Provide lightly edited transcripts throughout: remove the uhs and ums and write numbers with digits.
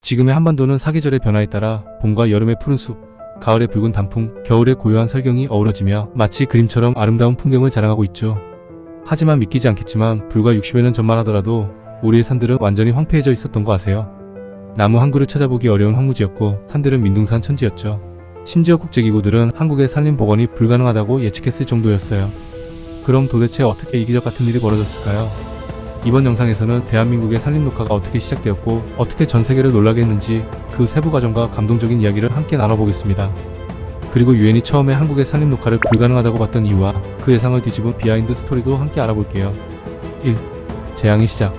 지금의 한반도는 사계절의 변화에 따라 봄과 여름의 푸른 숲, 가을의 붉은 단풍, 겨울의 고요한 설경이 어우러지며 마치 그림처럼 아름다운 풍경을 자랑하고 있죠. 하지만 믿기지 않겠지만 불과 60여 년 전만 하더라도 우리의 산들은 완전히 황폐해져 있었던 거 아세요? 나무 한 그루 찾아보기 어려운 황무지였고 산들은 민둥산 천지였죠. 심지어 국제기구들은 한국의 산림 복원이 불가능하다고 예측했을 정도였어요. 그럼 도대체 어떻게 이 기적 같은 일이 벌어졌을까요? 이번 영상에서는 대한민국의 산림 녹화가 어떻게 시작되었고 어떻게 전 세계를 놀라게 했는지 그 세부 과정과 감동적인 이야기를 함께 나눠보겠습니다. 그리고 유엔이 처음에 한국의 산림 녹화를 불가능하다고 봤던 이유와 그 예상을 뒤집은 비하인드 스토리도 함께 알아볼게요. 1. 재앙의 시작.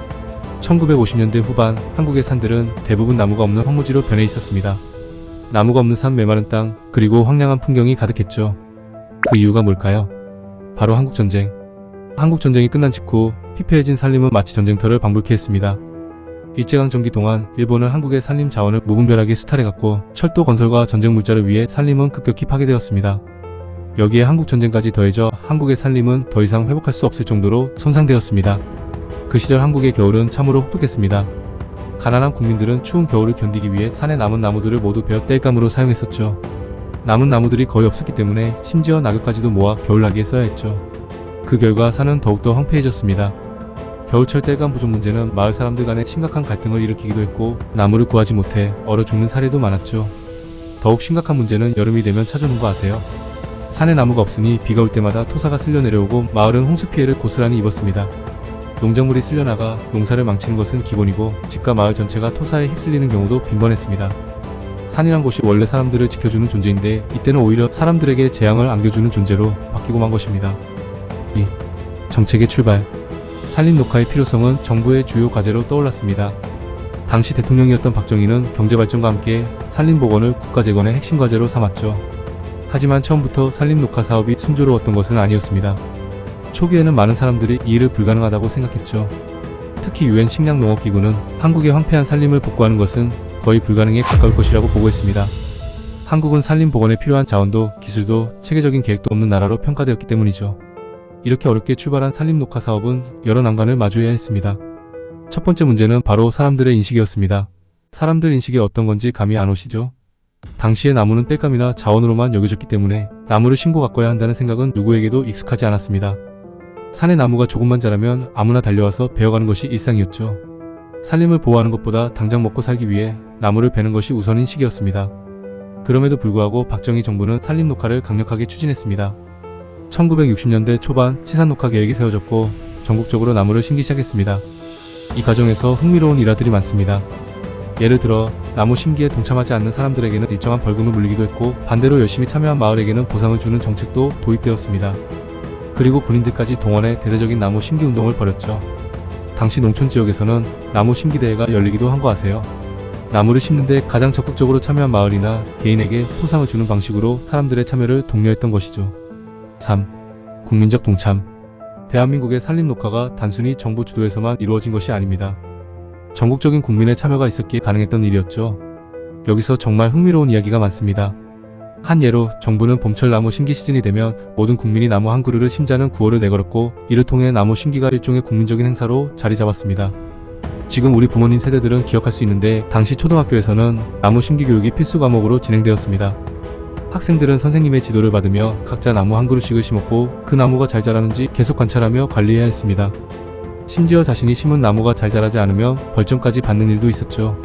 1950년대 후반 한국의 산들은 대부분 나무가 없는 황무지로 변해 있었습니다. 나무가 없는 산 메마른 땅 그리고 황량한 풍경이 가득했죠. 그 이유가 뭘까요? 바로 한국전쟁. 한국전쟁이 끝난 직후 피폐해진 산림은 마치 전쟁터를 방불케 했습니다. 일제강점기 동안 일본은 한국의 산림 자원을 무분별하게 수탈해갔고 철도 건설과 전쟁 물자를 위해 산림은 급격히 파괴되었습니다. 여기에 한국전쟁까지 더해져 한국의 산림은 더 이상 회복할 수 없을 정도로 손상되었습니다. 그 시절 한국의 겨울은 참으로 혹독했습니다. 가난한 국민들은 추운 겨울을 견디기 위해 산에 남은 나무들을 모두 베어 땔감으로 사용했었죠. 남은 나무들이 거의 없었기 때문에 심지어 낙엽까지도 모아 겨울나기에 써야 했죠. 그 결과 산은 더욱더 황폐해졌습니다. 겨울철 땔감 부족 문제는 마을 사람들 간에 심각한 갈등을 일으키기도 했고 나무를 구하지 못해 얼어 죽는 사례도 많았죠. 더욱 심각한 문제는 여름이 되면 찾아오는 거 아세요? 산에 나무가 없으니 비가 올 때마다 토사가 쓸려 내려오고 마을은 홍수 피해를 고스란히 입었습니다. 농작물이 쓸려나가 농사를 망치는 것은 기본이고 집과 마을 전체가 토사에 휩쓸리는 경우도 빈번했습니다. 산이란 곳이 원래 사람들을 지켜주는 존재인데 이때는 오히려 사람들에게 재앙을 안겨주는 존재로 바뀌고 만 것입니다. 2. 정책의 출발. 산림 녹화의 필요성은 정부의 주요 과제로 떠올랐습니다. 당시 대통령이었던 박정희는 경제발전과 함께 산림 복원을 국가재건의 핵심 과제로 삼았죠. 하지만 처음부터 산림 녹화 사업이 순조로웠던 것은 아니었습니다. 초기에는 많은 사람들이 이 일을 불가능하다고 생각했죠. 특히 유엔 식량농업기구는 한국의 황폐한 산림을 복구하는 것은 거의 불가능에 가까울 것이라고 보고했습니다. 한국은 산림 복원에 필요한 자원도 기술도 체계적인 계획도 없는 나라로 평가되었기 때문이죠. 이렇게 어렵게 출발한 산림 녹화 사업은 여러 난관을 마주해야 했습니다. 첫 번째 문제는 바로 사람들의 인식이었습니다. 사람들 인식이 어떤 건지 감이 안 오시죠? 당시의 나무는 땔감이나 자원으로만 여겨졌기 때문에 나무를 심고 가꿔야 한다는 생각은 누구에게도 익숙하지 않았습니다. 산에 나무가 조금만 자라면 아무나 달려와서 베어가는 것이 일상이었죠. 산림을 보호하는 것보다 당장 먹고 살기 위해 나무를 베는 것이 우선인 시기였습니다. 그럼에도 불구하고 박정희 정부는 산림 녹화를 강력하게 추진했습니다. 1960년대 초반 치산 녹화 계획이 세워졌고 전국적으로 나무를 심기 시작했습니다. 이 과정에서 흥미로운 일화들이 많습니다. 예를 들어 나무 심기에 동참하지 않는 사람들에게는 일정한 벌금을 물리기도 했고 반대로 열심히 참여한 마을에게는 보상을 주는 정책도 도입되었습니다. 그리고 군인들까지 동원해 대대적인 나무 심기 운동을 벌였죠. 당시 농촌 지역에서는 나무 심기 대회가 열리기도 한 거 아세요? 나무를 심는데 가장 적극적으로 참여한 마을이나 개인에게 포상을 주는 방식으로 사람들의 참여를 독려했던 것이죠. 3. 국민적 동참. 대한민국의 산림 녹화가 단순히 정부 주도에서만 이루어진 것이 아닙니다. 전국적인 국민의 참여가 있었기에 가능했던 일이었죠. 여기서 정말 흥미로운 이야기가 많습니다. 한 예로 정부는 봄철 나무 심기 시즌이 되면 모든 국민이 나무 한 그루를 심자는 구호를 내걸었고 이를 통해 나무 심기가 일종의 국민적인 행사로 자리 잡았습니다. 지금 우리 부모님 세대들은 기억할 수 있는데 당시 초등학교에서는 나무 심기 교육이 필수 과목으로 진행되었습니다. 학생들은 선생님의 지도를 받으며 각자 나무 한 그루씩을 심었고 그 나무가 잘 자라는지 계속 관찰하며 관리해야 했습니다. 심지어 자신이 심은 나무가 잘 자라지 않으면 벌점까지 받는 일도 있었죠.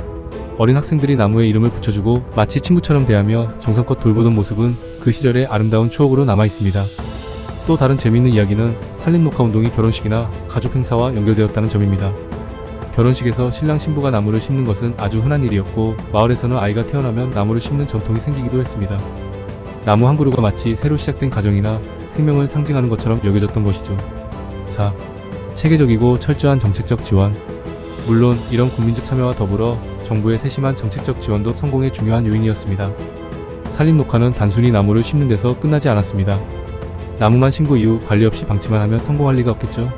어린 학생들이 나무에 이름을 붙여주고 마치 친구처럼 대하며 정성껏 돌보던 모습은 그 시절의 아름다운 추억으로 남아있습니다. 또 다른 재미있는 이야기는 산림 녹화 운동이 결혼식이나 가족 행사와 연결되었다는 점입니다. 결혼식에서 신랑 신부가 나무를 심는 것은 아주 흔한 일이었고 마을에서는 아이가 태어나면 나무를 심는 전통이 생기기도 했습니다. 나무 한 그루가 마치 새로 시작된 가정이나 생명을 상징하는 것처럼 여겨졌던 것이죠. 4. 체계적이고 철저한 정책적 지원. 물론 이런 국민적 참여와 더불어 정부의 세심한 정책적 지원도 성공의 중요한 요인이었습니다. 산림 녹화는 단순히 나무를 심는 데서 끝나지 않았습니다. 나무만 심고 이후 관리 없이 방치만 하면 성공할 리가 없겠죠.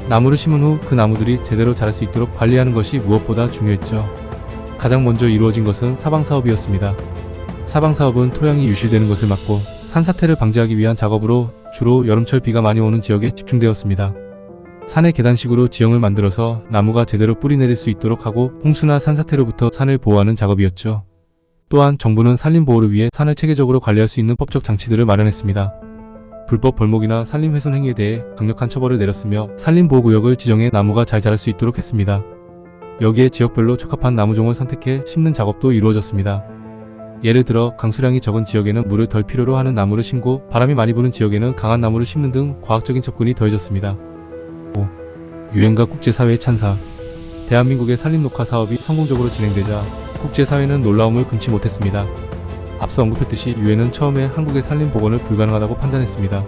나무를 심은 후 그 나무들이 제대로 자랄 수 있도록 관리하는 것이 무엇보다 중요했죠. 가장 먼저 이루어진 것은 사방사업이었습니다. 사방사업은 토양이 유실되는 것을 막고 산사태를 방지하기 위한 작업으로 주로 여름철 비가 많이 오는 지역에 집중되었습니다. 산의 계단식으로 지형을 만들어서 나무가 제대로 뿌리 내릴 수 있도록 하고 홍수나 산사태로부터 산을 보호하는 작업이었죠. 또한 정부는 산림보호를 위해 산을 체계적으로 관리할 수 있는 법적 장치들을 마련했습니다. 불법 벌목이나 산림훼손 행위에 대해 강력한 처벌을 내렸으며 산림보호구역을 지정해 나무가 잘 자랄 수 있도록 했습니다. 여기에 지역별로 적합한 나무종을 선택해 심는 작업도 이루어졌습니다. 예를 들어 강수량이 적은 지역에는 물을 덜 필요로 하는 나무를 심고 바람이 많이 부는 지역에는 강한 나무를 심는 등 과학적인 접근이 더해졌습니다. 5. 유엔과 국제사회의 찬사. 대한민국의 산림녹화 사업이 성공적으로 진행되자 국제사회는 놀라움을 금치 못했습니다. 앞서 언급했듯이 유엔은 처음에 한국의 산림 복원을 불가능하다고 판단했습니다.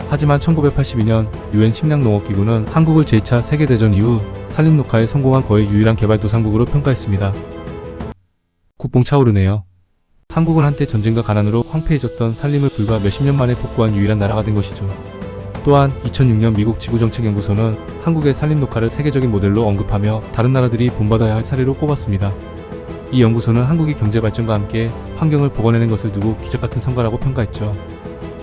하지만 1982년 유엔 식량농업기구는 한국을 제2차 세계대전 이후 산림 녹화에 성공한 거의 유일한 개발도상국으로 평가했습니다. 국뽕 차오르네요. 한국은 한때 전쟁과 가난으로 황폐해졌던 산림을 불과 몇십 년 만에 복구한 유일한 나라가 된 것이죠. 또한 2006년 미국 지구정책연구소는 한국의 산림 녹화를 세계적인 모델로 언급하며 다른 나라들이 본받아야 할 사례로 꼽았습니다. 이 연구소는 한국이 경제발전과 함께 환경을 복원해낸 것을 두고 기적같은 성과라고 평가했죠.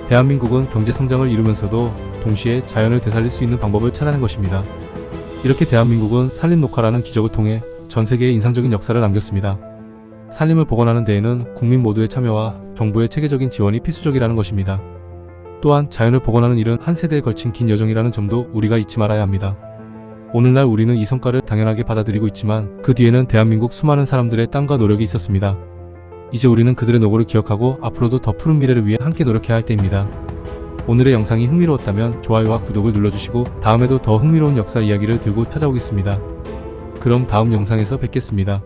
대한민국은 경제성장을 이루면서도 동시에 자연을 되살릴 수 있는 방법을 찾아낸 것입니다. 이렇게 대한민국은 산림녹화라는 기적을 통해 전 세계에 인상적인 역사를 남겼습니다. 산림을 복원하는 데에는 국민 모두의 참여와 정부의 체계적인 지원이 필수적이라는 것입니다. 또한 자연을 복원하는 일은 한 세대에 걸친 긴 여정이라는 점도 우리가 잊지 말아야 합니다. 오늘날 우리는 이 성과를 당연하게 받아들이고 있지만 그 뒤에는 대한민국 수많은 사람들의 땀과 노력이 있었습니다. 이제 우리는 그들의 노고를 기억하고 앞으로도 더 푸른 미래를 위해 함께 노력해야 할 때입니다. 오늘의 영상이 흥미로웠다면 좋아요와 구독을 눌러주시고 다음에도 더 흥미로운 역사 이야기를 들고 찾아오겠습니다. 그럼 다음 영상에서 뵙겠습니다.